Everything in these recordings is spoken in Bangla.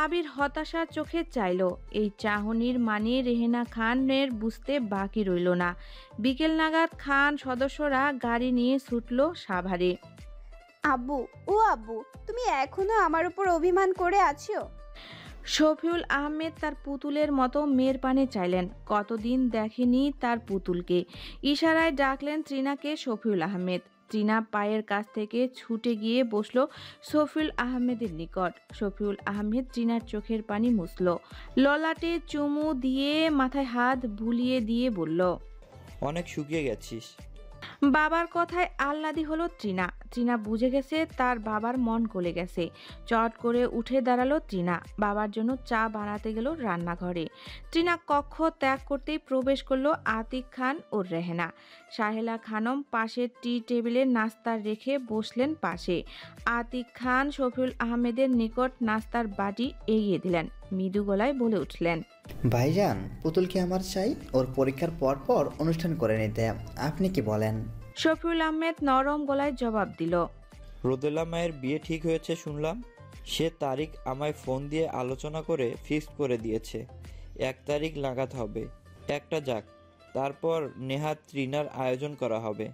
আবির হতাশার চোখে চাইল। এই চাহনির মানে রেহেনা খানের বুঝতে বাকি রইল না। বিকেল নাগাদ খান সদস্যরা গাড়ি নিয়ে ছুটল সাভারে। আব্বু, ও আব্বু, তুমি এখনো আমার উপর অভিমান করে আছো? শফিউল আহমেদ তার পুতুলের মতো মেয়ের পানে চাইলেন। কতদিন দেখেনি তার পুতুলকে। ইশারায় ডাকলেন ত্রিনাকে। শফিউল আহমেদ ত্রিনা পায়ের কাছ থেকে ছুটে গিয়ে বসল শফিউল আহমেদের নিকট। শফিউল আহমেদ ত্রিনার চোখের পানি মুছল, ললাটে চুমু দিয়ে মাথায় হাত বুলিয়ে দিয়ে বলল, অনেক শুকিয়ে গেছিস। বাবার কথায় আহ্লাদি হলো ত্রিনা। ত্রিনা বুঝে গেছে তার বাবার মন গলে গেছে। চট করে উঠে দাঁড়ালো ত্রিনা। বাবার জন্য চা বানাতে গেল রান্নাঘরে। ত্রিনা কক্ষ ত্যাগ করতেই প্রবেশ করলো আতিক খান ও রেহেনা। সাহেলা খানম পাশের টি টেবিলে নাস্তা রেখে বসলেন পাশে। আতিক খান শফিউল আহমেদের নিকট নাস্তার বাটি এগিয়ে দিলেন। মৃদু গলায় বলে উঠলেন, ভাইজান, পুতুলকে আমার চাই ওর পরীক্ষার পর পর অনুষ্ঠান করে নিতে, আপনি কি বলেন? শফিউল আহমেদ নরম গলায় জবাব দিল, রোদেলা মায়ের বিয়ে ঠিক হয়েছে শুনলাম। সে তারিখ আমায় ফোন দিয়ে আলোচনা করে ফিক্সড করে দিয়েছে। 1 তারিখ নাগাদ হবে। একটা যাক, তারপর নেহাত ত্রিনার আয়োজন করা হবে।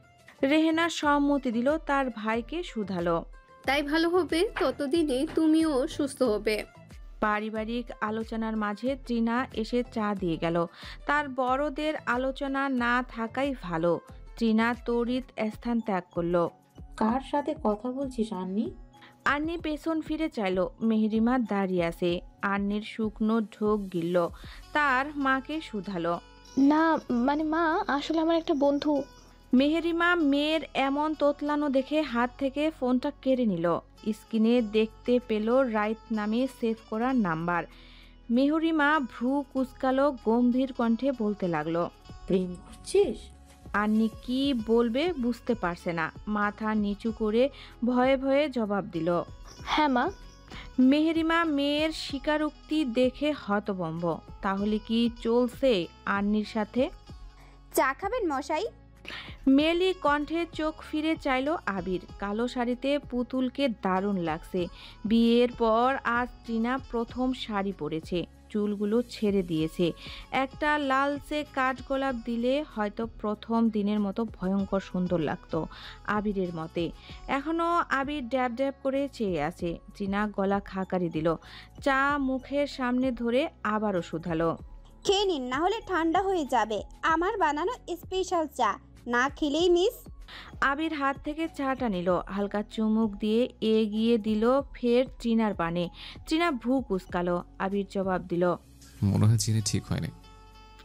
রেহেনা সম্মতি দিল, তার ভাইকে শুধালো, তাই ভালো হবে, ততদিনে তুমিও সুস্থ হবে। পারিবারিক আলোচনার মাঝে ত্রিনা এসে চা দিয়ে গেল। তার বড়দের আলোচনা না থাকাই ভালো। ত্রিনা তড়িৎ স্থান ত্যাগ করলো। কার সাথে কথা বলছিস আন্নি? আন্নি পেছন ফিরে চাইল। মেহরিমা দাঁড়িয়ে আছে। আন্নির শুকনো ঢোক গিলল। তার মাকে শুধালো, না মানে মা, আসলে আমার একটা বন্ধু। মেহরিমা মেয়ের এমন তোতলানো দেখে হাত থেকে ফোনটা কেড়ে নিল। স্ক্রিনে দেখতে পেল রাইট নামে সেভ করা নাম্বার। মেহরিমা ভ্রু কুচকালো, গম্ভীর কণ্ঠে বলতে লাগলো, প্রেম করছিস? আন্নি কি বলবে বুঝতে পারছে না। মাথা নিচু করে ভয়ে ভয়ে জবাব দিল, হ্যাঁ মা। মেহরিমা মেয়ের স্বীকারোক্তি দেখে হতভম্ব। তাহলে কি চলছে আন্নির সাথে? চা খাবেন মশাই? মেলি কণ্ঠে চোখ ফিরে চাইল আবির। কালো শাড়িতে পুতুলকে দারুণ লাগছে। বিয়ের পর আজ টিনা প্রথম শাড়ি পরেছে। চুলগুলো ছেড়ে দিয়েছে। একটা লালচে কাঠগোলাপ দিলে হয়তো প্রথম দিনের মতো ভয়ঙ্কর সুন্দর লাগতো আবিরের মতে। এখনো আবির ড্যাব ড্যাব করে চেয়ে আছে। টিনা গলা খাকারি দিল। চা মুখের সামনে ধরে আবারও শুধালো, খেয়ে নিন, না হলে ঠান্ডা হয়ে যাবে। আমার বানানো স্পেশাল চা, না খেলেই মিস। আবির হাত থেকে চাটা নিল, হালকা চুমুক দিয়ে এগিয়ে দিল ফের টিনার পানে। টিনা ভ্রু কুচকালো। আবির জবাব দিল, মনে হয় চিনি ঠিক হয়নি।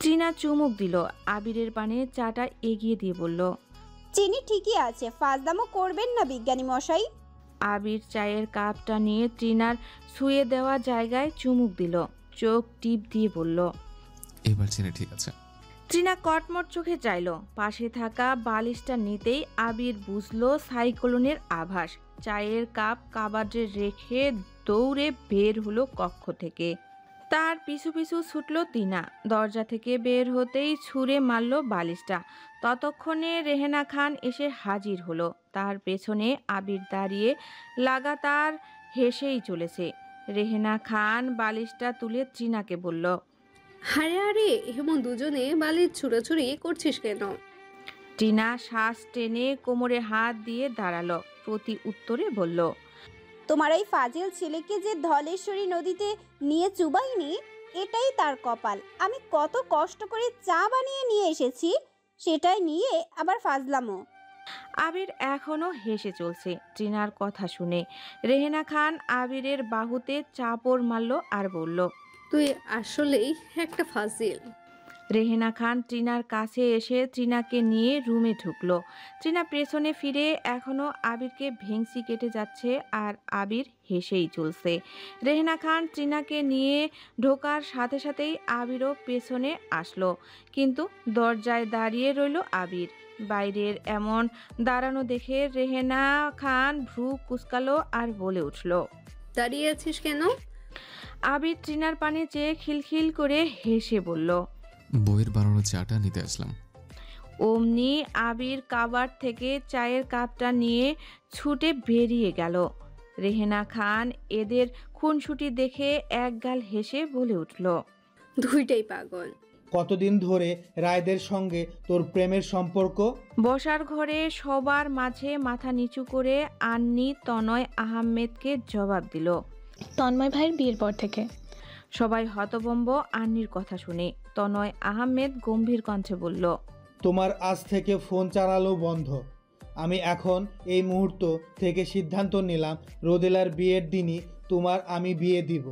টিনা চুমুক দিল। আবিরের পানে চাটা এগিয়ে দিয়ে বলল, চিনি ঠিকই আছে, ফাজলামো করবেন না বিজ্ঞানী মশাই। আবির চায়ের কাপটা নিয়ে টিনার ছুঁয়ে দেওয়া জায়গায় চুমুক দিল। চোখ টিপ দিয়ে বলল, এবার চিনি ঠিক আছে। টিনা কটমট চোখে চাইল। পাশে থাকা বালিশটা নিতেই আবির বুঝলো সাইক্লোনের আভাস। চায়ের কাপ কাবাডে রেখে দৌড়ে বের হলো কক্ষ থেকে। তার পিছু পিছু ছুটল টিনা। দরজা থেকে বের হতেই ছুঁড়ে মারল বালিশটা। ততক্ষণে রেহেনা খান এসে হাজির হলো। তার পেছনে আবির দাঁড়িয়ে লাগাতার হেসেই চলেছে। রেহেনা খান বালিশটা তুলে টিনাকে বলল, আরে আরে, এমন দুজনে বালির ছুড়াছুড়ি করছিস কেন? টিনা শ্বাস টেনে কোমরে হাত দিয়ে দাঁড়ালো। প্রতি উত্তরে বলল, তোমার এই ফাজিল ছেলেকে যে ধলেশ্বরী নদীতে নিয়ে চুবাইনি, এটাই তার কপাল। আমি কত কষ্ট করে চা বানিয়ে নিয়ে এসেছি, সেটাই নিয়ে আবার ফাজলামো। আবির এখনো হেসে চলছে টিনার কথা শুনে। রেহেনা খান আবিরের বাহুতে চাপড় মারল আর বলল, তুই আসলেই একটা ফাজিল। রেহেনা খান ট্রিনার কাছে এসে ট্রিনাকে নিয়ে রুমে ঢুকলো। ট্রিনা পেছনে ফিরে এখনো আবিরকে ভেংসি কেটে যাচ্ছে আর আবির হেসেই চলছে। রেহেনা খান ট্রিনাকে নিয়ে ঢোকার সাথে সাথেই আবিরও পেছনে আসলো, কিন্তু দরজায় দাঁড়িয়ে রইল আবির। বাইরের এমন দাঁড়ানো দেখে রেহেনা খান ভ্রু কুঁচকালো আর বলে উঠল, দাঁড়িয়ে আছিস কেন? আবির ট্রিনার পানে চেয়ে খিলখিল করে হেসে বলল, বইয়ের বানানো চাটা নিতে আসলাম। অমনি আবির কাবার থেকে চায়ের কাপটা নিয়ে ছুটে বেরিয়ে গেল। রেহেনা খান এদের খুনসুটি দেখে একগাল হেসে বলে উঠল, দুইটাই পাগল। কতদিন ধরে রায়দের সঙ্গে তোর প্রেমের সম্পর্ক? বসার ঘরে সবার মাঝে মাথা নিচু করে আন্নি তনয় আহমেদকে জবাব দিল, তন্ময় ভাইয়ের বিয়ের পর থেকে। সবাই হতভম্ব আন্নির কথা শুনে। তনয় আহমেদ গম্ভীর কণ্ঠে বলল, তোমার আজ থেকে ফোন চালানো বন্ধ। আমি এখন এই মুহূর্ত থেকে সিদ্ধান্ত নিলাম রোদেলার বিয়ের দিনই তোমার আমি বিয়ে দিব,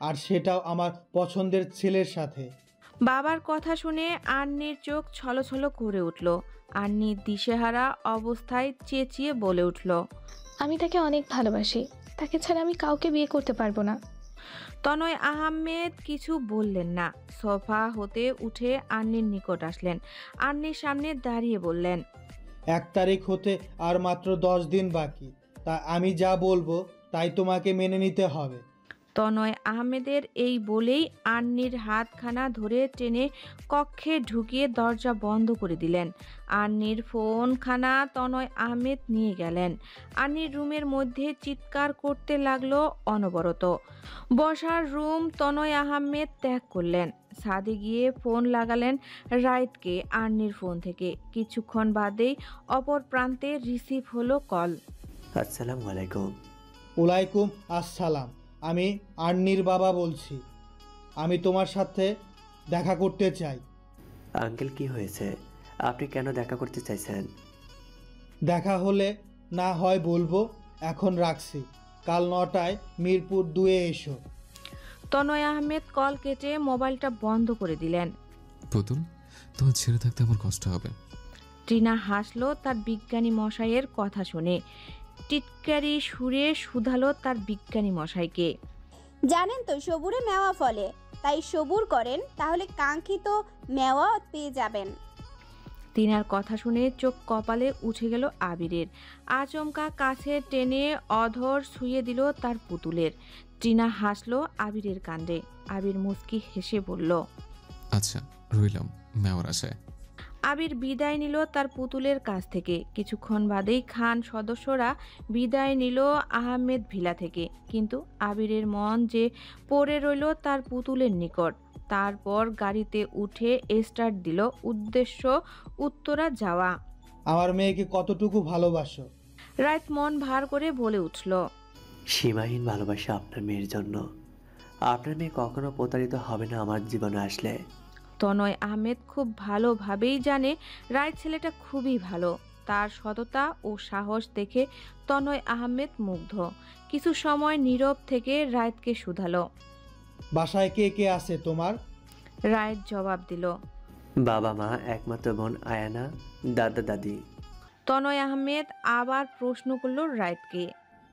আর সেটাও আমার পছন্দের ছেলের সাথে। বাবার কথা শুনে আন্নির চোখ ছলছল করে উঠল। আন্নি দিশেহারা অবস্থায় চেঁচিয়ে বলে উঠল, আমি তাকে অনেক ভালোবাসি, তাকে ছাড়া আমি কাউকে বিয়ে করতে পারবো না। তনয় আহমেদ কিছু বললেন না, সোফা হতে উঠে আন্নির নিকট আসলেন। আন্নির সামনে দাঁড়িয়ে বললেন, 1 তারিখ হতে আর মাত্র 10 দিন বাকি, তা আমি যা বলবো তাই তোমাকে মেনে নিতে হবে। তনয় আহমেদের এই বলেই আন্নির হাতখানা ধরে টেনে কক্ষে ঢুকিয়ে দরজা বন্ধ করে দিলেন। আন্নির ফোনখানা তনয় আহমেদ নিয়ে গেলেন। আন্নির রুমের মধ্যে চিৎকার করতে লাগলো অনবরত। বসার রুম তনয় আহমেদ ত্যাগ করলেন। ছাদে গিয়ে ফোন লাগালেন রাইতকে আন্নির ফোন থেকে। কিছুক্ষণ বাদেই অপর প্রান্তে রিসিভ হলো কল। আসসালামু আলাইকুম। ওয়ালাইকুম আসসালাম। আমি আন্নির বাবা বলছি। আমি তোমার সাথে দেখা করতে চাই। আঙ্কেল, কি হয়েছে? আপনি কেন দেখা করতে চাইছেন? দেখা হলে না হয় বলবো, এখন রাখছি। কাল 9টায় মিরপুর 2-এ এসো। তনয় আহমেদ কল কেটে মোবাইলটা বন্ধ করে দিলেন। পুতুল, তোমার ছেড়ে থাকতে আমার কষ্ট হবে। ট্রিনা হাসলো তার বিজ্ঞানী মশাইয়ের কথা শুনে। টিটকারি সুরে শুধালো তার বিজ্ঞানী মশাইকে, জানেন তো সবুরে মেওয়া ফলে, তাই সবুর করেন, তাহলে কাঙ্ক্ষিত মেওয়া পেয়ে যাবেন। তিনার কথা শুনে চোখ কপালে উঠে গেল আবিরের। আচমকা কাছে টেনে অধর ছুঁয়ে দিল তার পুতুলের। ট্রিনা হাসলো আবিরের কাণ্ডে। আবির মুচকি হেসে বলল, আচ্ছা, রইলাম মেওয়ার আশায়। আবির বিদায় নিল তার পুতুলের কাছ থেকে। কিছুক্ষণ বাদেই খান সদস্যরা বিদায় নিল আহমেদ ভিলা থেকে, কিন্তু আবিরের মন যে পড়ে রইল তার পুতুলের নিকট। তারপর গাড়িতে উঠে স্টার্ট দিল, উদ্দেশ্য উত্তরা যাওয়া। আমার মেয়েকে কতটুকু ভালোবাসো? রাত মন ভার করে বলে উঠল, সীমাহীন ভালোবাসা আপনার মেয়ের জন্য। আপনার মেয়ে কখনো প্রতারিত হবে না আমার জীবনে আসলে। তনয় আহমেদ খুব ভালোভাবেই জানে রায় ছেলেটা খুবই ভালো। তার সততা ও সাহস দেখে তনয় আহমেদ মুগ্ধ। কিছু সময় নীরব থেকে রায়তকে শুধালো, বাসায় কে কে আছে তোমার? রায়ত জবাব দিল, বাবা মা, একমাত্র বোন আয়ানা, দাদা দাদি। তনয় আহমেদ আবার প্রশ্ন করলো রায়তকে,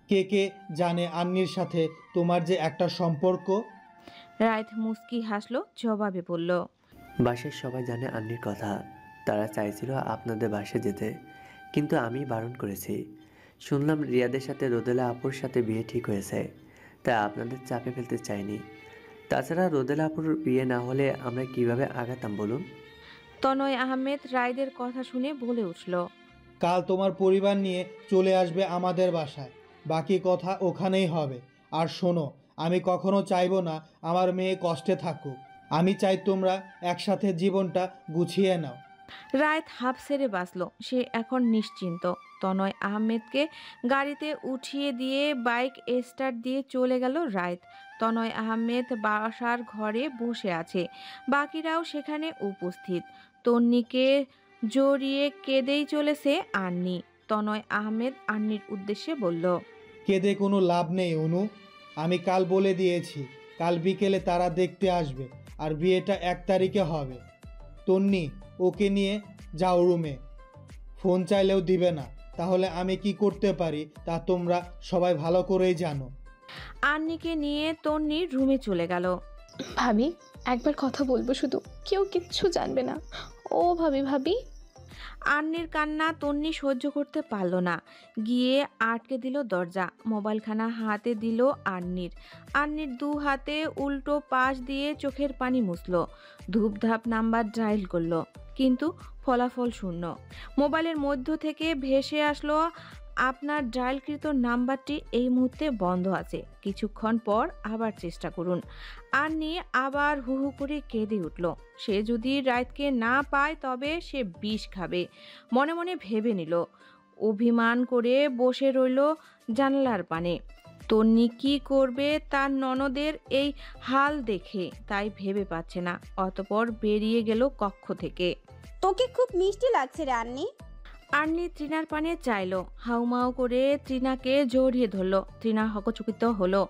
কে কে জানে আন্নির সাথে তোমার যে একটা সম্পর্ক? রায়ত মুস্কি হাসলো, জবাবে বলল, বাসায় সবাই জানে আন্নির কথা। তারা চাইছিল আপনাদের বাসায় যেতে, কিন্তু আমি বারণ করেছি। শুনলাম রিয়াদের সাথে রোদেলা আপুর সাথে বিয়ে ঠিক হয়েছে, তাই আপনাদের চাপে ফেলতে চাইনি। তাছাড়া রোদেলা আপুর বিয়ে না হলে আমরা কিভাবে আগাতাম বলুন? তনয় আহমেদ রায়দের কথা শুনে বলে উঠল, কাল তোমার পরিবার নিয়ে চলে আসবে আমাদের বাসায়, বাকি কথা ওখানেই হবে। আর শোনো, আমি কখনো চাইবো না আমার মেয়ে কষ্টে থাকুক। আমি চাই তোমরা একসাথে জীবনটা গুছিয়ে নাও। রায়ত হাঁপ ছেড়ে বাঁচল। সে এখন নিশ্চিন্ত। তনয় আহমেদকে গাড়িতে উঠিয়ে দিয়ে বাইক স্টার্ট দিয়ে চলে গেল রায়ত। তনয় আহমেদ বাসার ঘরে বসে আছে, বাকিরাও সেখানে উপস্থিত। তন্নিকে জড়িয়ে কেঁদেই চলেছে আন্নি। তনয় আহমেদ আন্নির উদ্দেশ্যে বলল, কেঁদে কোনো লাভ নেই অনু। আমি কাল বলে দিয়েছি, কাল বিকেলে তারা দেখতে আসবে, আর বিয়েটা 1 তারিখে হবে। তন্নি, ওকে নিয়ে যাও রুমে। ফোন চাইলেও দিবে না, তাহলে আমি কি করতে পারি তা তোমরা সবাই ভালো করেই জানো। আন্নিকে নিয়ে তন্নি রুমে চলে গেল। ভাবি, একবার কথা বলবো শুধু, কেউ কিচ্ছু জানবে না। ও ভাবি, ভাবি। আন্নির কান্না তন্নি সহ্য করতে পারল না, গিয়ে আটকে দিল দরজা। মোবাইলখানা হাতে দিল আন্নির। আন্নির দু হাতে উল্টো পাশ দিয়ে চোখের পানি মুছল। ধূপধাপ নাম্বার ডায়াল করলো, কিন্তু ফলাফল শূন্য। মোবাইলের মধ্য থেকে ভেসে আসলো, আপনার ডায়ালকৃত নাম্বারটি এই মুহূর্তে বন্ধ আছে, কিছুক্ষণ পর আবার চেষ্টা করুন। আন্নি আবার হু হু করে কেঁদে উঠল। সে যদি রাইতকে না পায় তবে সে বিষ খাবে, মনে মনে ভেবে নিল। অভিমান করে বসে রইল জানলার পানে। তন্নি কি করবে তার ননদের এই হাল দেখে, তাই ভেবে পাচ্ছে না। অতপর বেরিয়ে গেল কক্ষ থেকে। তোকে খুব মিষ্টি লাগছে রে আন্নি। আন্নি তৃণার পানে চাইলো, হাউমাউ করে তৃণাকে জড়িয়ে ধরলো। তৃণা হকচকিত হলো।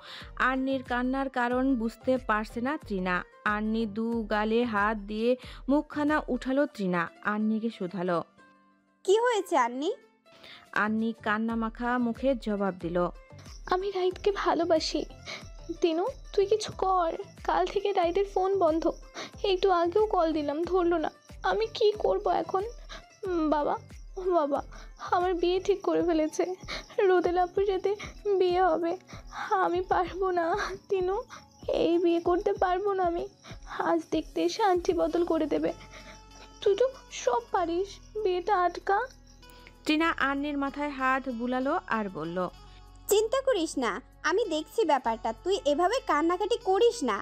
আন্নির কান্নার কারণ বুঝতে পারছে না তৃণা। আন্নি দু গালে হাত দিয়ে মুখখানা উঠালো তৃণা। আন্নিকে শুধালো, কি হয়েছে আন্নি? আন্নি কান্না মাখা মুখে জবাব দিল, আমি রাইতকে ভালোবাসি। তিনু, তুই কিছু কর। কাল থেকে রাইতের ফোন বন্ধ, একটু আগেও কল দিলাম, ধরলো না। আমি কি করব এখন? বাবা, বাবা, আমার বিয়ে ঠিক করে ফেলেছে, রোদেলা আপুর সাথে বিয়ে হবে। আমি পারবো না তিনু, এই বিয়ে করতে পারবো না আমি। আজ দেখতে এসে আন্টি বদল করে দেবে। তুই তো সব পারিস, বিয়েটা আটকা। তৃণা আন্নির মাথায় হাত বুলালো আর বলল, চিন্তা করিস না, আমি দেখছি ব্যাপারটা। তুই এভাবে কান্নাকাটি করিস না,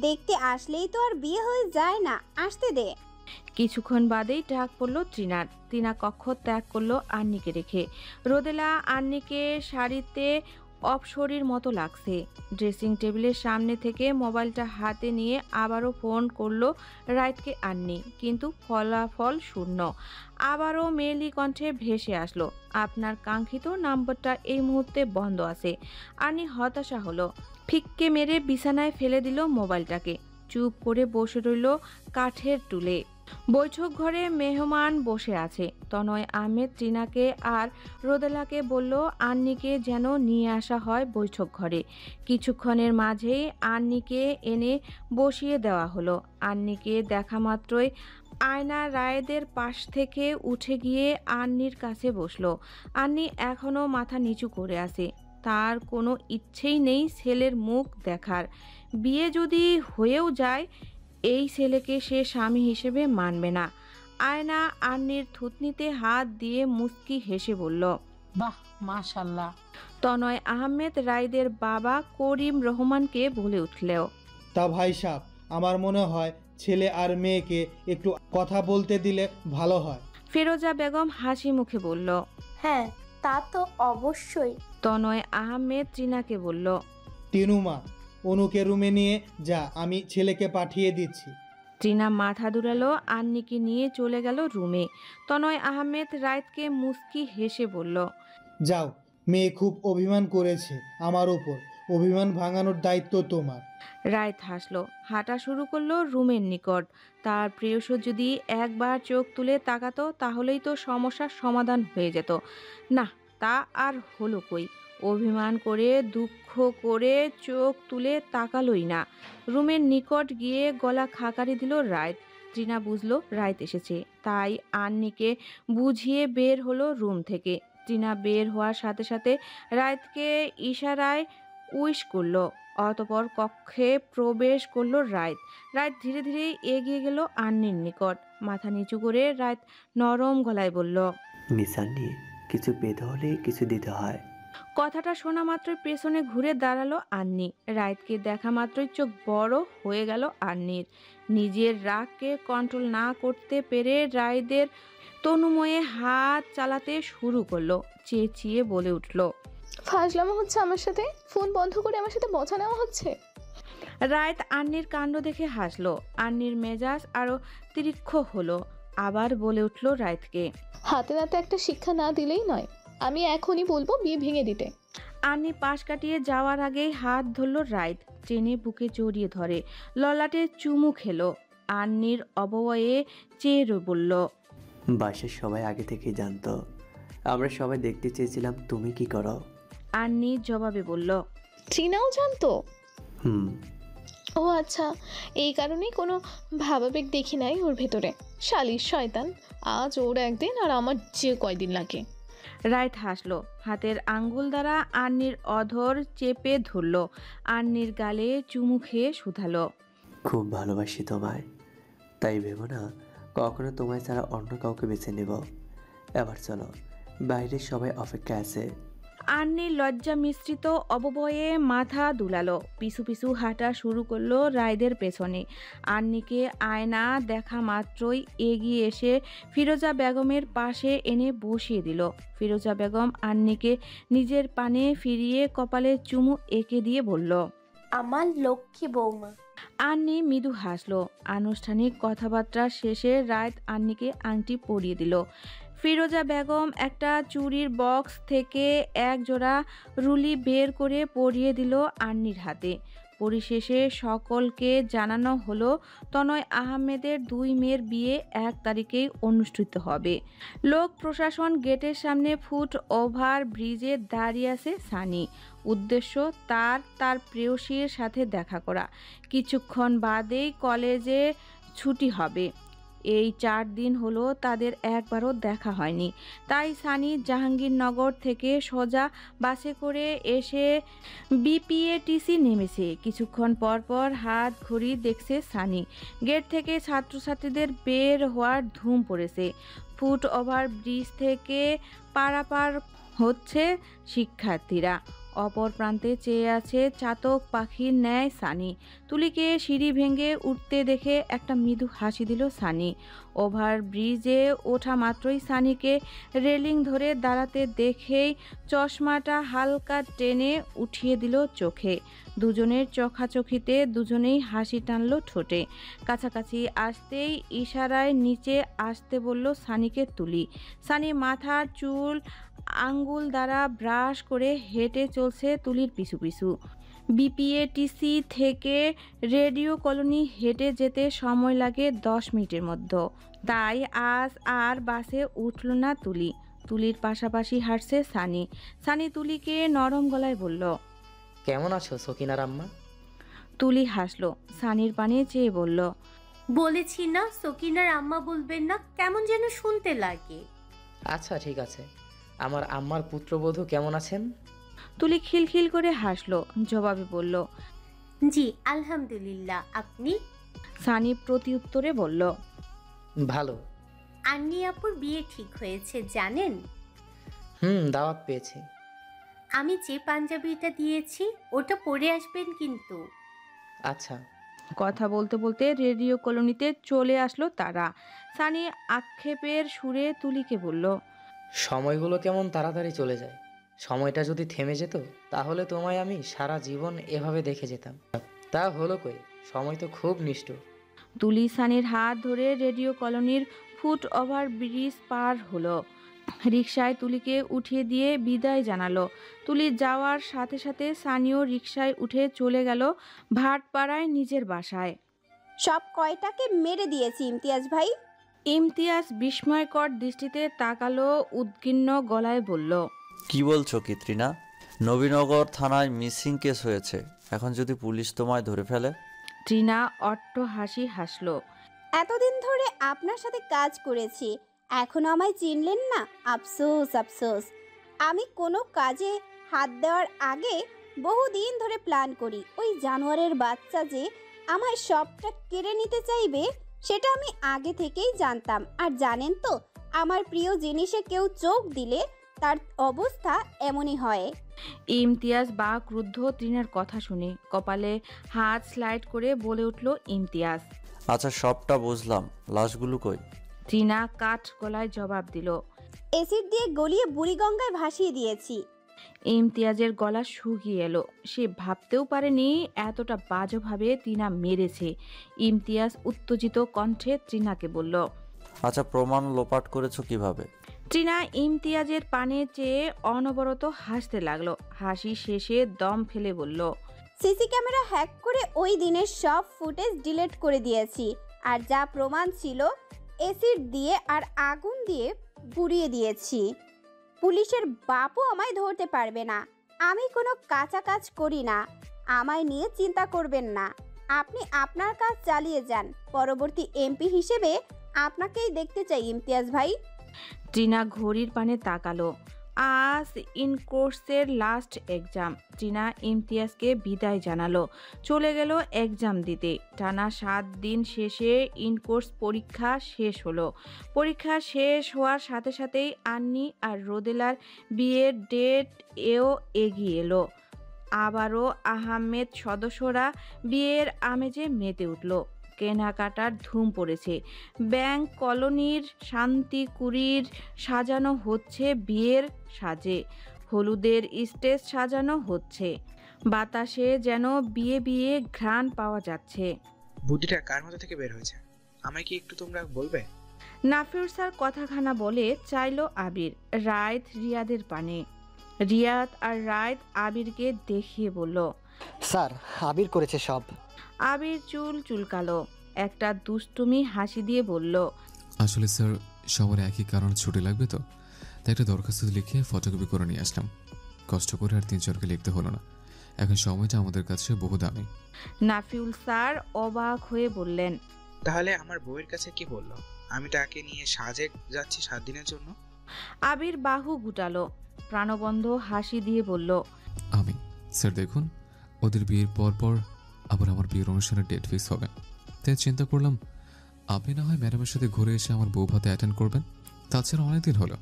দেখতে আসলেই তো আর বিয়ে হয়ে যায় না, আসতে দে। কিছুক্ষণ বাদেই ডাক পড়লো তৃণার। তৃণা কক্ষ ত্যাগ করলো আন্নিকে রেখে। রোদেলা আন্নিকে শাড়িতে অপসরীর মতো লাগছে। ড্রেসিং টেবিলের সামনে থেকে মোবাইলটা হাতে নিয়ে আবারও ফোন করলো রাইতকে আন্নি, কিন্তু ফলাফল শূন্য। আবারও মেয়েলি কণ্ঠে ভেসে আসলো, আপনার কাঙ্ক্ষিত নাম্বারটা এই মুহূর্তে বন্ধ আছে। আন্নি হতাশা হলো, ফিক্কে মেরে বিছানায় ফেলে দিল মোবাইলটাকে। চুপ করে বসে রইল কাঠের টুলে। বৈঠক ঘরে মেহমান বসে আছে। তনয় আহমেদ তৃণাকে আর রোদেলাকে বলল আন্নিকে যেন নিয়ে আসা হয় বৈঠক ঘরে। কিছুক্ষণের মাঝেই আন্নিকে এনে বসিয়ে দেওয়া হলো। আন্নিকে দেখা মাত্রই আয়না রায়েদের পাশ থেকে উঠে গিয়ে আন্নির কাছে বসলো। আন্নি এখনো মাথা নিচু করে আছে। তার কোনো ইচ্ছেই নেই ছেলের মুখ দেখার। বিয়ে যদি হয়েও যায়, এই ছেলেকে সে স্বামী হিসেবে মানবে না। আয়না আন্নির থুতনিতে হাত দিয়ে মুচকি হেসে বলল, বাহ, মাশাল্লাহ। তনয় আহমেদ রাইদের বাবা করিম রহমানকে বলে উঠলেও, তা ভাই সাহেব, আমার মনে হয় ছেলে আর মেয়েকে একটু কথা বলতে দিলে ভালো হয়। ফেরোজা বেগম হাসি মুখে বলল, হ্যাঁ, তা তো অবশ্যই। তনয় আহমেদ তৃণাকে বলল, টিনুমা, অনুকে রুমে নিয়ে যা, আমি ছেলেকে পাঠিয়ে দিচ্ছি। তৃণা মাথা দুলালো, আন্নিকে নিয়ে চলে গেল রুমে। তনয় আহমেদ রাইতকে মুস্কি হেসে বলল, যাও, মেয়ে খুব অভিমান করেছে আমার উপর, অভিমান ভাঙানোর দায়িত্ব তোমার। রাইত হাসলো, হাঁটা শুরু করলো রুমের নিকট। তার প্রেয়সী যদি একবার চোখ তুলে তাকাতো তাহলেই তো সমস্যার সমাধান হয়ে যেত। না, তা আর হলো কই। অভিমান করে দুঃখ করে চোখ তুলে তাকালোই না। রুমের নিকট গিয়ে গলা খাকারি দিল রাইত। তৃণা বুঝলো রাইত এসেছে, তাই আন্নিকে বুঝিয়ে বের হলো রুম থেকে। তৃণা বের হওয়ার সাথে সাথে রাইতকে ইশারায় উইশ করলো। অতপর কক্ষে প্রবেশ করলো রাইত। রাইত ধীরে ধীরে এগিয়ে গেল আন্নির নিকট। মাথা নিচু করে রাইত নরম গলায় বলল, নিসান্নি, কিছু পেতে হলে কিছু দিতে হয়। কথাটা শোনা মাত্রই পেছনে ঘুরে দাঁড়ালো আন্নি। রাইতকে দেখা মাত্রই চোখ বড় হয়ে গেল আন্নির। নিজের রাগকে কন্ট্রোল না করতে পেরে রাইদের তনুময়ে হাত চালাতে শুরু করলো। চেঁচিয়ে বলে উঠল, ফাজলামো হচ্ছে আমার সাথে? ফোন বন্ধ করে আমার সাথে মজা নেওয়া হচ্ছে? রাইত আন্নির কাণ্ড দেখে হাসলো। আন্নির মেজাজ আরো তীক্ষ্ণ হলো। আবার বলে উঠল রাইতকে, হাতে নাতে একটা শিক্ষা না দিলেই নয়। আমি এখনই বলবো বিয়ে ভেঙে দিতে। আন্নি পাশ কাটিয়ে যাওয়ার আগেই হাত ধরল রাইত। টেনে বুকে জড়িয়ে ধরে ললাটে চুমু খেলো। আন্নির অবয়বে চেয়ে বলল, বাসার সবাই আগে থেকেই জানতো। আমরা সবাই দেখতে চেয়েছিলাম তুমি কি করো। আন্নি জবাবে বলল, ট্রিনাও জানতো? হুম। ও আচ্ছা, এই কারণেই কোনো ভাবাবেগ দেখি নাই ওর ভেতরে। শালির শয়তান, আজ ওর একদিন আর আমার যে কয়দিন লাগে। রাইত হাসলো, হাতের আঙ্গুল দ্বারা আন্নির অধর চেপে ধরল, আন্নির গালে চুমু খেয়ে শুধালো, খুব ভালোবাসি তোমায়, তাই ভেবো না কখনো তোমায় ছাড়া অন্য কাউকে বেছে নেব। এবার চলো, বাইরে সবাই অপেক্ষা আছে। আন্নি লজ্জা মিশ্রিত অববয়ে মাথা দুলালো, পিছু পিছু হাঁটা শুরু করলো রায়দের পেছনে। আন্নিকে আয়না দেখা মাত্রই এগিয়ে এসে ফিরোজা বেগমের পাশে এনে বসিয়ে দিল। ফিরোজা বেগম আন্নিকে নিজের পানে ফিরিয়ে কপালে চুমু এঁকে দিয়ে বলল, আমার লক্ষ্মী বৌমা। আন্নি মৃদু হাসলো। আনুষ্ঠানিক কথাবার্তা শেষে রায়ত আন্নিকে আংটি পরিয়ে দিল। ফিরোজা বেগম একটা চুড়ির বক্স থেকে এক জোড়া রুলি বের করে পরিয়ে দিল আন্নির হাতে। পরিশেষে সকলকে জানানো হলো তনয় আহমেদের 2 মেয়ের বিয়ে 1 তারিখেই অনুষ্ঠিত হবে। লোক প্রশাসন গেটের সামনে ফুট ওভার ব্রিজে দাঁড়িয়ে আছে সানি। উদ্দেশ্য তার প্রেয়সীর সাথে দেখা করা। কিছুক্ষণ বাদেই কলেজে ছুটি হবে। এই 4 দিন হলো তাদের একবারও দেখা হয়নি। তাই সানি জাহাঙ্গীরনগর থেকে সোজা বাসে করে এসে বিপিএটিসি নেমেছে। কিছুক্ষণ পর পর হাত ঘড়ি দেখছে সানি। গেট থেকে ছাত্রছাত্রীদের বের হওয়ার ধুম পড়েছে। ফুট ওভার ব্রিজ থেকে পারাপার হচ্ছে শিক্ষার্থীরা। অপর প্রান্তে চেয়ে আছে চাতক পাখির ন্যায় সানি। তুলিকে সিঁড়ি ভেঙে উঠতে দেখে একটা মৃদু হাসি দিল সানি। ওভার ব্রিজে ওঠা মাত্রই সানিকে রেলিং ধরে দাঁড়াতে দেখেই চশমাটা হালকা টেনে উঠিয়ে দিল চোখে। দুজনের চোখাচোখিতে দুজনেই হাসি টানল ঠোঁটে। কাছাকাছি আসতেই ইশারায় নিচে আসতে বলল সানিকে তুলি। সানি মাথার চুল আঙ্গুল দ্বারা ব্রাশ করে হেঁটে চলছে তুলির পিছু পিছু। বিপিএটিসি থেকে রেডিও কলোনি হেঁটে যেতে সময় লাগে 10 মিনিটের মধ্যে। তাই আজ আর বাসে উঠল না তুলি। তুলির পাশাপাশি হাঁটছে সানি। সানি তুলিকে নরম গলায় বলল, কেমন আছো সকিনার আম্মা? তুলি হাসলো, সানির পানে চেয়ে বলল, বলেছি না সকিনার আম্মা বলবেন না, কেমন যেন শুনতে লাগে। আচ্ছা ঠিক আছে। আমার আম্মার পুত্রবধূ কেমন আছেন? তুলি খিলখিল করে হাসলো, জবাবে বলল, জি আলহামদুলিল্লাহ। আপনি? সানি প্রতি উত্তরে বলল, ভালো। আন্নি আপুর বিয়ে ঠিক হয়েছে জানেন? দাওয়াত পেয়েছি। আমি যে পাঞ্জাবিটা দিয়েছি ওটা পরে আসবেন কিন্তু। আচ্ছা। কথা বলতে বলতে রেডিও কলোনিতে চলে আসলো তারা। সানি আক্ষেপের সুরে তুলিকে বলল, সময়গুলো কেমন তাড়াতাড়ি চলে যায়। সময়টা যদি থেমে যেত তাহলে তোমায় আমি সারা জীবন এভাবে দেখে যেতাম। তা হলো কই, সময় তো খুব নিষ্ঠুর। তুলি সানির হাত ধরে রেডিও কলোনির ফুট ওভার ব্রিজ পার হলো। রিকশায় তুলিকে উঠিয়ে দিয়ে বিদায় জানালো। তুলি যাওয়ার সাথে সাথে সানিও রিকশায় উঠে চলে গেল ভাটপাড়ায় নিজের বাসায়। সব কয়টাকে মেরে দিয়েছি ইমতিয়াজ ভাই। ইমতিয়াজ বিস্ময়কর দৃষ্টিতে তাকালো, উদ্বিগ্ন গলায় বলল, কি বলছো কিত্রিনা? নবীনগর থানায় মিসিং কেস হয়েছে। এখন যদি পুলিশ তোমায় ধরে ফেলে? ট্রিনা অট্ট হাসি হাসলো। এতদিন ধরে আপনার সাথে কাজ করেছি, এখনো আমায় চিনলেন না? আফসোস আফসোস। আমি কোনো কাজে হাত দেওয়ার আগে বহুদিন ধরে প্ল্যান করি। ওই জানোয়ারের বাচ্চা যে আমায় সবটা কেড়ে নিতে চাইবে সেটা আমি আগে থেকেই জানতাম। আর জানেন তো, আমার প্রিয় জিনিসে কেউ চোখ দিলে তার অবস্থা এমনই হয়। ইমতিয়াজ বা ক্রুদ্ধ ট্রিনার কথা শুনে কপালে হাত স্লাইড করে বলে উঠল ইমতিয়াজ, আচ্ছা সবটা বুঝলাম, লাশগুলো কই? ট্রিনা কাঠ গলায় জবাব দিল, অ্যাসিড দিয়ে গলিয়ে বুড়িগঙ্গায় ভাসিয়ে দিয়েছি। ইমতিয়াজের গলা শুকিয়ে এলো। সে ভাবতেও পারেনি এতটা বাজেভাবে ট্রিনা মেরেছে। ইমতিয়াজ উত্তেজিত কণ্ঠে ট্রিনাকে বলল, আচ্ছা প্রমাণ লোপাট করেছো কিভাবে? ট্রিনা ইমতিয়াজের পানে চেয়ে অনবরত হাসতে লাগলো। হাসি শেষে দম ফেলে বলল, সিসি ক্যামেরা হ্যাক করে ওই দিনের সব ফুটেজ ডিলিট করে দিয়েছি। আর যা প্রমাণ ছিল অ্যাসিড দিয়ে আর আগুন দিয়ে পুড়িয়ে দিয়েছি। পুলিশের বাপও আমায় ধরতে পারবে না। আমি কোনো কাঁচা কাজ করি না, আমায় নিয়ে চিন্তা করবেন না। আপনি আপনার কাজ চালিয়ে যান। পরবর্তী এমপি হিসেবে আপনাকেই দেখতে চাই ইমতিয়াজ ভাই। টিনা ঘড়ির পানে তাকালো। আজ ইনকোর্সের লাস্ট এক্সাম। টিনা ইমতিয়াজকে বিদায় জানালো, চলে গেল এক্সাম দিতে। টানা 7 দিন শেষে ইনকোর্স পরীক্ষা শেষ হলো। পরীক্ষা শেষ হওয়ার সাথে সাথেই আন্নি আর রোদেলার বিয়ের ডেট এগিয়ে এলো। আবারও আহমেদ সদস্যরা বিয়ের আমেজে মেতে উঠল। কেনাকাটার ধুম পড়েছে। ব্যাংক কলোনির শান্তিকুরির সাজানো হচ্ছে বিয়ের সাজে। হলুদের স্টেজ সাজানো হচ্ছে। বাতাসে যেন বিয়ে বিয়ে ঘ্রাণ পাওয়া যাচ্ছে। বুদ্ধিটা কার মাথা থেকে বের হয়েছে, আমায় কি একটু তোমরা বলবে? নাফিউর স্যার কথাখানা বলে চাইলো আবির, রায়ত রিয়াদের পানে। রিয়াদ আর রায়ত আবিরকে দেখিয়ে বলল, স্যার আবির করেছে সব। আবির চুল চুলকালো, একটা দুষ্টুমি হাসি দিয়ে বলল, আসলে স্যার সবার একই কারণ ছুটি লাগবে, তো তাই একটা দরখাস্ত লিখে ফটোকপি করে নিয়ে আসলাম। কষ্ট করে আর 3-4কে লিখতে হলো না। এখন সময়টা আমাদের কাছে বহু দামি। নাফিউল স্যার অবাক হয়ে বললেন, তাহলে আমার বউয়ের কাছে কি বললো? আমি তাকে নিয়ে সাজে যাচ্ছি 7 দিনের জন্য। আবির বাহু গুটালো, প্রাণবন্ধ হাসি দিয়ে বলল, আমি স্যার দেখুন, ওদের বিয়ের পর আবার আমার বিয়ের অনুষ্ঠানের ডেট ফিক্স হবে। তাই চিন্তা করলাম আপনি না হয় ম্যাডামের সাথে ঘুরে এসে আমার বউ ভাতে অ্যাটেন্ড করবেন। তাছাড়া অনেকদিন হলো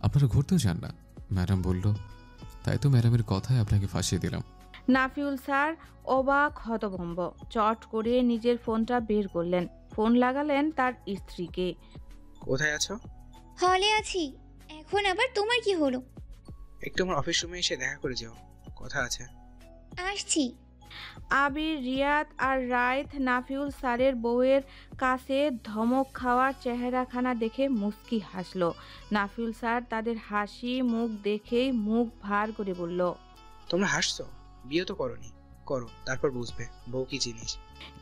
আপনারা ঘুরতেও যান না। ম্যাডাম বলল, তাই তো ম্যাডামের কথায় আপনাকে ফাঁসিয়ে দিলাম। নাফিউল স্যার অবাক হতভম্ব। চট করে নিজের ফোনটা বের করলেন, ফোন লাগালেন তার স্ত্রীকে। কোথায় আছো? হলে আছি। এখন আবার তোমার কি হলো? একটু আমার অফিস রুমে এসে দেখা করে যাও, কথা আছে। আসছি। আবির, রিয়াদ আর রায়ত নাফিউল স্যারের বউয়ের কাছে ধমক খাওয়ার চেহারাখানা দেখে মুস্কি হাসলো। নাফিউল স্যার তাদের হাসি মুখ দেখেই মুখ ভার করে বলল, তোমরা হাসছো? বিয়ে তো করোনি, করো তারপর বুঝবে বউ কি জিনিস।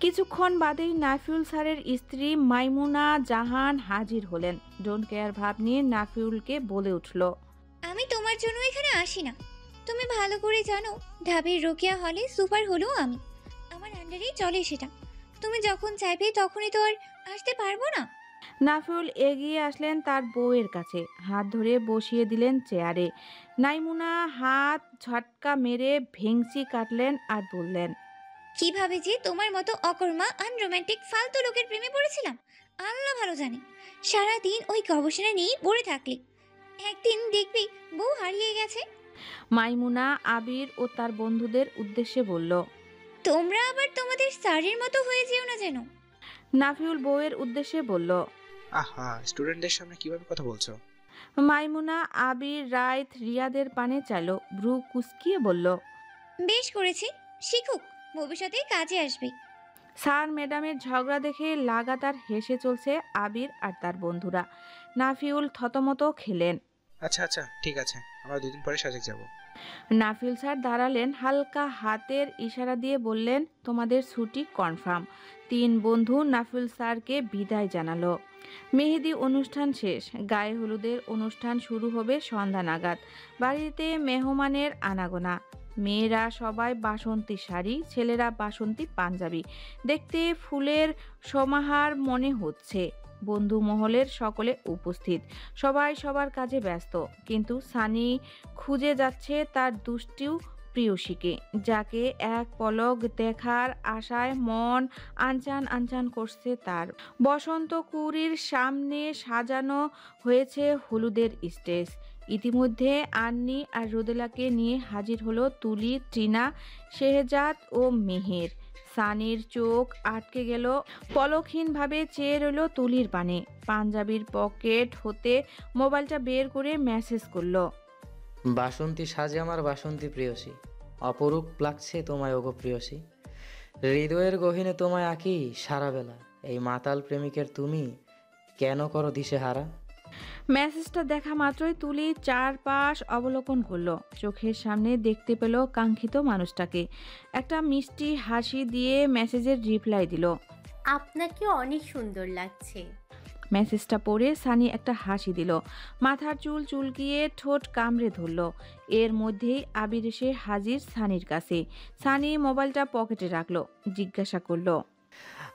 কিছুক্ষণ বাদেই নাফিউল স্যারের স্ত্রী মাইমুনা জাহান হাজির হলেন। ডোন্ট কেয়ার ভাব নিয়ে নাফিউলকে বলে উঠল, আমি তোমার জন্য এখানে আসি না। তুমি ভালো করে জানো ঢাবির রোকেয়া হলে সুপার হলো আমি। আমার আন্ডারেই চলে সেটা। তুমি যখন চাইবে তখনই তো আর আসতে পারবো না। নাফিউল এগিয়ে আসলেন তার বউয়ের কাছে, হাত ধরে বসিয়ে দিলেন চেয়ারে। নাইমুনা হাত ঝটকা মেরে ভেংচি কাটলেন আর বললেন, কিভাবে যে তোমার মতো অকর্মা আনরোম্যান্টিক ফালতু লোকের প্রেমে পড়েছিলাম আল্লাহ ভালো জানে। সারাদিন ওই গবেষণা নিয়েই পড়ে থাকলে একদিন দেখবি বউ হারিয়ে গেছে। মাইমুনা আবির ও তার বন্ধুদের উদ্দেশ্যে বলল, তোমরা আবার তোমাদের স্যারের মতো হয়ে যেও না যেন। নাফিউল বউয়ের উদ্দেশ্যে বলল, আহা, স্টুডেন্টদের সামনে কিভাবে কথা বলছো? মাইমুনা আবির, রায়ত রিয়াদের পানে চাইল, ভ্রু কুচকিয়ে বলল, বেশ করেছি, শিখুক, ভবিষ্যতে কাজে আসবে। স্যার ম্যাডামের ঝগড়া দেখে লাগাতার হেসে চলছে আবির আর তার বন্ধুরা। নাফিউল থতমত খেলেন। আচ্ছা আচ্ছা ঠিক আছে, আমরা 2 দিন পরে সাজেক যাব। নাফিউল স্যার দাঁড়ালেন, হালকা হাতের ইশারা দিয়ে বললেন, তোমাদের ছুটি কনফার্ম। 3 বন্ধু নাফিউল স্যারকে বিদায় জানালো। মেহেদি অনুষ্ঠান শেষ। গায়ে হলুদের অনুষ্ঠান শুরু হবে সন্ধ্যা নাগাদ। বাড়িতে মেহমানের আনাগোনা। মেয়েরা সবাই বাসন্তী শাড়ি, ছেলেরা বাসন্তী পাঞ্জাবি। দেখতে ফুলের সমাহার মনে হচ্ছে। বন্ধু মহলের সকলে উপস্থিত। সবাই সবার কাজে ব্যস্ত, কিন্তু সানি খুঁজে যাচ্ছে তার দুষ্টু প্রিয়সীকে, যাকে এক পলক দেখার আশায় মন আনচান আনচান করছে তার। বসন্তকুরির সামনে সাজানো হয়েছে হলুদের স্টেজ। ইতিমধ্যে আন্নি আর রোদেলাকে নিয়ে হাজির হলো তুলি, টিনা, শেহজাদ ও মেহের। সানির চোখ আটকে গেল, পলকহীনভাবে চেয়ে রইল তুলির পানে। পাঞ্জাবির পকেট হতে মোবাইলটা বের করে মেসেজ করলো, বাসন্তী সাজে আমার বাসন্তী প্রিয়সী, অপরূপ লাগছে তোমায় ওগো প্রিয়সী। হৃদয়ের গহীনে তোমায় আঁকি সারা বেলা, এই মাতাল প্রেমিকের তুমি কেন করো দিশেহারা। মেসেজটা দেখা মাত্রই তুলি চারপাশ অবলোকন করলো। চোখের সামনে দেখতে পেল কাঙ্ক্ষিত মানুষটাকে। একটা মিষ্টি হাসি দিয়ে মেসেজের রিপ্লাই দিল, আপনাকে অনেক সুন্দর লাগছে। মেসেজটা পড়ে সানি একটা হাসি দিল, মাথার চুল চুলকিয়ে ঠোঁট কামড়ে ধরল। এর মধ্যেই আবির এসে হাজির সানির কাছে। সানি মোবাইলটা পকেটে রাখলো, জিজ্ঞাসা করলো,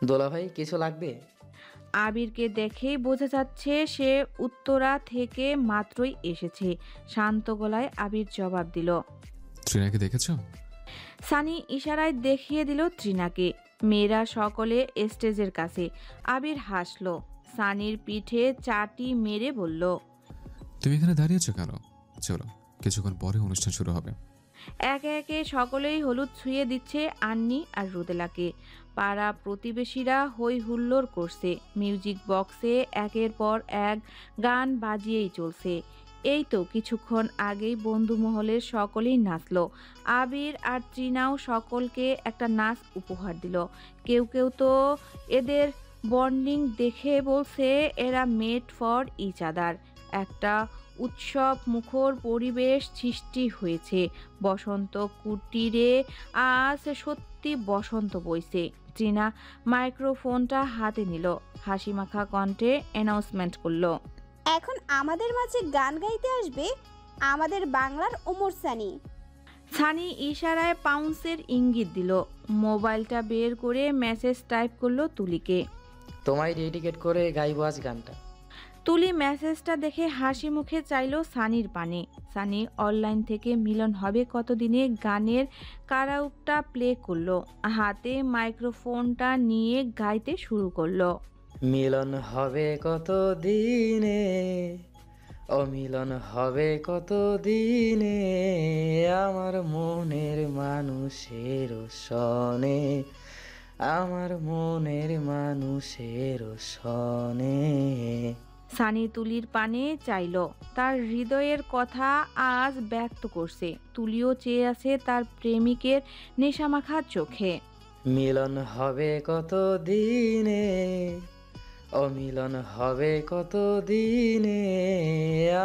দোলাভাই কিছু লাগবে? আবিরকে দেখেই বোঝা যাচ্ছে সে উত্তরা থেকে মাত্রই এসেছে। শান্ত গলায় আবির জবাব দিল। ট্রিনাকে দেখেছো? সানি ইশারায় দেখিয়ে দিল তৃণাকে। মেয়েরা সকলে স্টেজের কাছে। আবির হাসলো, সানির পিঠে চাটি মেরে বলল, তুমি এখানে দাঁড়িয়েছো কেন? চলো, কিছুক্ষণ পরে অনুষ্ঠান শুরু হবে। একে একে সকলেই হলুদ ছুঁয়ে দিচ্ছে আন্নি আর রোদেলাকে। পাড়া প্রতিবেশীরা হই হুল্লোড় করছে। মিউজিক বক্সে একের পর এক গান বাজিয়েই চলছে। এই তো কিছুক্ষণ আগেই বন্ধু মহলের সকলেই নাচলো। আবির আর তৃণাও সকলকে একটা নাচ উপহার দিল। কেউ কেউ তো এদের বন্ডিং দেখে বলছে এরা মেড ফর ইচ আদার। একটা উৎসব মুখর পরিবেশ সৃষ্টি হয়েছে। বসন্ত কুটিরে আজ সত্যি বসন্ত বইছে। তৃণা মাইক্রোফোনটা হাতে নিল, হাসিমাখা কণ্ঠে অ্যানাউন্সমেন্ট করলো, এখন আমাদের মাঝে গান গাইতে আসবে আমাদের বাংলার ওমর সানি। সানি ইশারায় পাউন্সের ইঙ্গিত দিল। মোবাইলটা বের করে মেসেজ টাইপ করলো তুলিকে। তোমায় ডেডিকেট করে গাইবো আজ গানটা। তুলি মেসেজটা দেখে হাসি মুখে চাইলো সানির পানে। সানি অনলাইন থেকে মিলন হবে কতদিনে গানের কারাউটটা প্লে করলো, হাতে মাইক্রোফোনটা নিয়ে গাইতে শুরু করলো। মিলন হবে কত দিনে, অমিলন হবে কত দিনে, আমার মনের মানুষের সনে, আমার মনের মানুষের সনে। সানি তুলির পানে চাইলো, তার হৃদয়ের কথা আজ ব্যক্ত করছে। তুলিও চেয়ে আছে তার প্রেমিকের নেশামাখা চোখে। মিলন হবে কত দিনে, অমিলন হবে কত দিনে,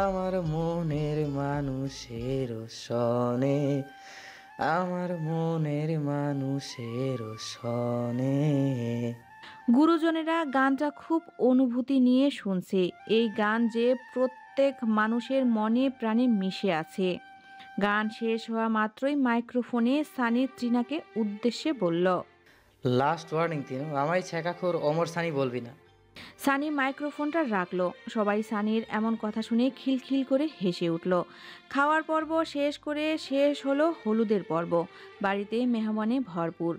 আমার মনের মানুষের সনে, আমার মনের মানুষের সনে। গুরুজনেরা গানটা খুব অনুভূতি নিয়ে শুনছে। এই গান যে প্রত্যেক মানুষের মনে প্রাণে মিশে আছে। গান শেষ হওয়া মাত্রই মাইক্রোফোনে সানি তৃণাকে উদ্দেশ্যে বলল, লাস্ট ওয়ার্নিং তিনু, আমায় ছেঁকাখোর ওমর সানি বলবি না। সানি মাইক্রোফোনটা রাখলো। সবাই সানির এমন কথা শুনে খিলখিল করে হেসে উঠল। খাওয়ার পর্ব শেষ করে শেষ হলো হলুদের পর্ব। বাড়িতে মেহমানে ভরপুর।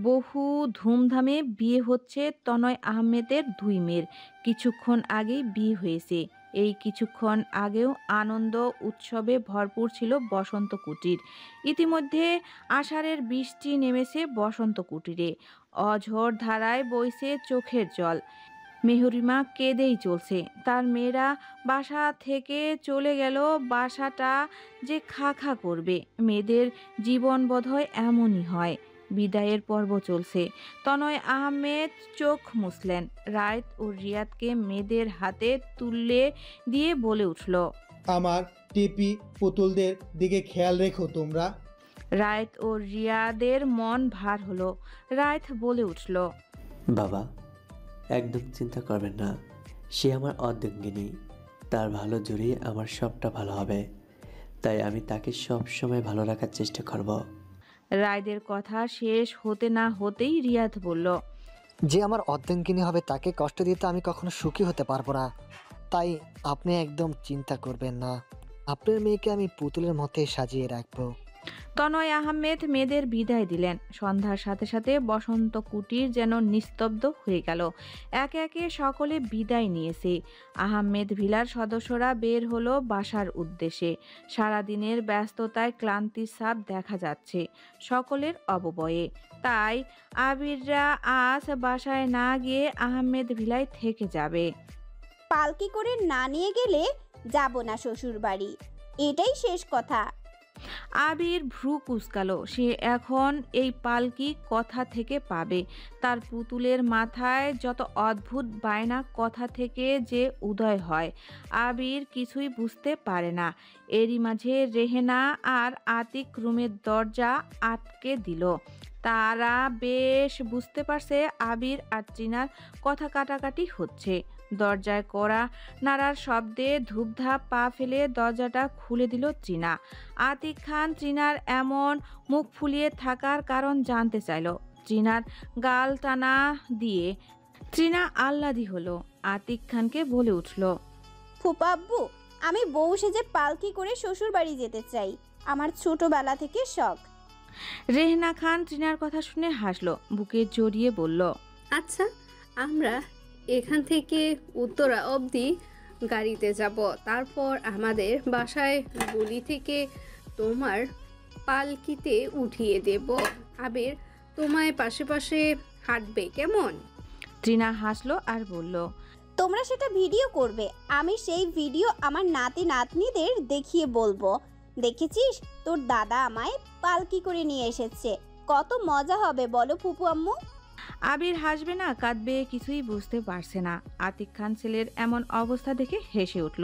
বহু ধুমধামে বিয়ে হচ্ছে তনয় আহমেদের দুই মেয়ের। কিছুক্ষণ আগেই বিয়ে হয়েছে। এই কিছুক্ষণ আগেও আনন্দ উৎসবে ভরপুর ছিল বসন্ত কুটির। ইতিমধ্যে আষাঢ়ের বৃষ্টি নেমেছে বসন্ত কুটিরে। অঝোর ধারায় বইছে চোখের জল। মেহরিমা কেঁদেই চলছে। তার মেয়েরা বাসা থেকে চলে গেল, বাসাটা যে খা খা করবে। মেয়েদের জীবন বোধহয় এমনই হয়। বিদায়ের পর্ব চলছে। তনয় আহমেদ চোখ মুছলেন। রায়েত ও রিয়াদকে মেয়েদের হাতে তুলে দিয়ে বলে উঠল, আমার টিপি পুতুলদের দিকে খেয়াল রেখো তোমরা। রায়েত ও রিয়াদের মন ভার হলো। রায়েত বলে উঠল, বাবা একদম চিন্তা করবেন না, সে আমার অর্ধাঙ্গিনী, তার ভালো জুড়ে আমার সবটা ভালো হবে, তাই আমি তাকে সব সময় ভালো রাখার চেষ্টা করব। রায়দের কথা শেষ হতে না হতেই রিয়াদ বলল, যে আমার অর্ধাঙ্গিনী হবে তাকে কষ্ট দিতে আমি কখনো সুখী হতে পারবো না, তাই আপনি একদম চিন্তা করবেন না, আপনার মেয়েকে আমি পুতুলের মধ্যে সাজিয়ে রাখবো। তনয় আহমেদ মেয়েদের বিদায় দিলেন। সন্ধ্যার সাথে সাথে বসন্ত কুটির যেন নিস্তব্ধ হয়ে গেল। একে একে সকলে বিদায় নিয়েছে। আহমেদ ভিলার সদস্যরা বের হলো বাসার উদ্দেশ্যে। সারাদিনের ব্যস্ততায় ক্লান্তির ছাপ দেখা যাচ্ছে সকলের অববয়ে। তাই আবিররা আজ বাসায় না গিয়ে আহমেদ ভিলায় থেকে যাবে। পালকি করে না নিয়ে গেলে যাব না শ্বশুর বাড়ি, এটাই শেষ কথা। আবির ভ্রু কুঁচকালো। সে এখন এই পালকি কথা থেকে পাবে। তার পুতুলের মাথায় যত অদ্ভুত বায়না কথা থেকে যে উদয় হয়, আবির কিছুই বুঝতে পারে না। এরই মাঝে রেহেনা আর আতিক রুমের দরজা আটকে দিল। তারা বেশ বুঝতে পারছে আবির আর ট্রিনার কথা কাটাকাটি হচ্ছে। দরজায় কড়া নাড়ার শব্দে ধূপধাপ পা ফেলে দরজাটা খুলে দিল ট্রিনা। আতিক খান ট্রিনার এমন মুখ ফুলিয়ে থাকার কারণ জানতে চাইল। ট্রিনার গাল টানা দিয়ে ট্রিনা আহ্লাদি হলো। আতিক খানকে বলে উঠল, ফুপাব্বু, আমি বউ সেজে পালকি করে শ্বশুর বাড়ি যেতে চাই, আমার ছোটবেলা থেকে শখ। রেহনা খান ট্রিনার কথা শুনে হাসলো, বুকে জড়িয়ে বলল, আচ্ছা, আমরা এখান থেকে উত্তরা অবধি গাড়িতে যাব, তারপর আমাদের বাসায় গলি থেকে তোমার পালকিতে উঠিয়ে দেব। আবির তোমায় পাশে পাশে হাঁটবে, কেমন? ট্রিনা হাসলো আর বলল, তোমরা সেটা ভিডিও করবে, আমি সেই ভিডিও আমার নাতি নাতনিদের দেখিয়ে বলবো, দেখেছিস তোর দাদা আমায় পালকি করে নিয়ে এসেছে, কত মজা হবে বলো ফুপু আম্মু। আবির হাসবে না কাঁদবে কিছুই বুঝতে পারছে না। আতিক খান ছেলের এমন অবস্থা দেখে হেসে উঠল।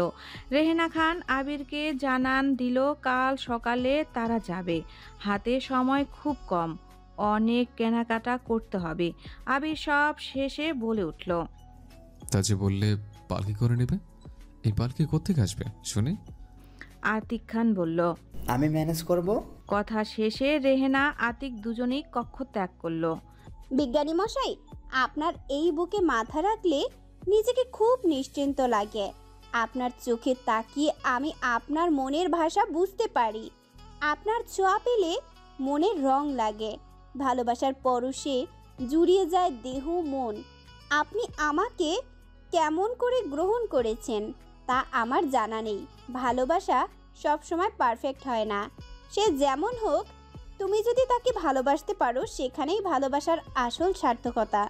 রেহেনা খান আবিরকে জানান দিল কাল সকালে তারা যাবে, হাতে সময় খুব কম, অনেক কেনাকাটা করতে হবে। আবির সব শেষে বলে উঠল, তা যে বললে পালকি করে নেবে, এই পালকি কোত্থেকে আসবে শুনে? আতিক খান বলল, আমি ম্যানেজ করব। কথা শেষে রেহেনা আতিক দুজনেই কক্ষ ত্যাগ করলো। বিজ্ঞানী মশাই, আপনার এই বুকে মাথা রাখলে নিজেকে খুব নিশ্চিন্ত লাগে। আপনার চোখে তাকিয়ে আমি আপনার মনের ভাষা বুঝতে পারি। আপনার ছোঁয়া পেলে মনের রং লাগে, ভালোবাসার পরশে জুড়িয়ে যায় দেহ মন। আপনি আমাকে কেমন করে গ্রহণ করেছেন তা আমার জানা নেই। ভালোবাসা সবসময় পারফেক্ট হয় না, সে যেমন হোক, তুমি যদি তাকে ভালোবাসতে পারো সেখানেই ভালোবাসার আসল সার্থকতা।